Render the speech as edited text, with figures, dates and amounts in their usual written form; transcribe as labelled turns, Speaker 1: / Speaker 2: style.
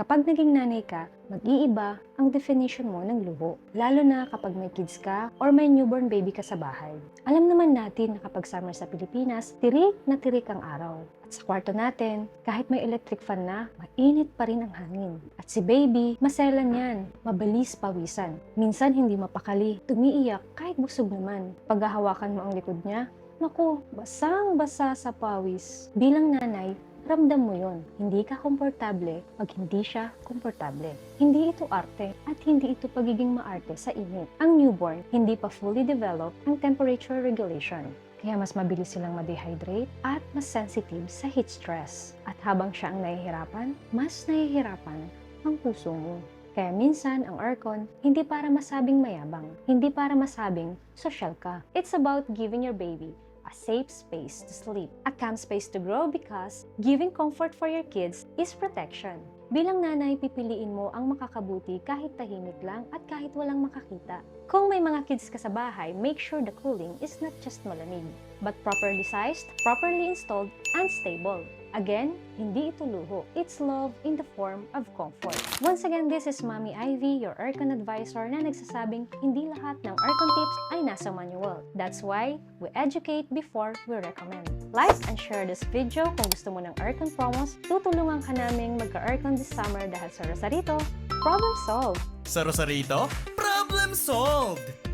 Speaker 1: Kapag naging nanay ka, mag-iiba ang definition mo ng luho. Lalo na kapag may kids ka or may newborn baby ka sa bahay. Alam naman natin na kapag summer sa Pilipinas, tirik na tirik ang araw. At sa kwarto natin, kahit may electric fan na, mainit pa rin ang hangin. At si baby, maselan yan, mabilis pawisan. Minsan hindi mapakali, tumiiyak kahit busog naman. Pag hahawakan mo ang likod niya, naku, basang-basa sa pawis. Bilang nanay, ramdam mo yon. Hindi ka komportable pag hindi siya komportable. Hindi ito arte at hindi ito pagiging maarte sa init. Ang newborn, hindi pa fully developed ang temperature regulation. Kaya mas mabilis silang ma-dehydrate at mas sensitive sa heat stress. At habang siya ang nahihirapan, mas nahihirapan ang puso mo. Kaya minsan ang aircon, hindi para masabing mayabang, hindi para masabing social ka. It's about giving your baby a safe space to sleep, a calm space to grow because giving comfort for your kids is protection. Bilang nanay, pipiliin mo ang makakabuti kahit tahimik lang at kahit walang makakita. Kung may mga kids ka sa bahay, make sure the cooling is not just malamig, but properly sized, properly installed, and stable. Again, hindi ito luho. It's love in the form of comfort. Once again, this is Mommy Ivy, your aircon advisor na nagsasabing hindi lahat ng aircon tips ay nasa manual. That's why we educate before we recommend. Like and share this video kung gusto mo ng aircon promos. Tutulungan ka naming magka-aircon this summer dahil sa Rosarito, problem solved!
Speaker 2: Sa Rosarito, problem solved!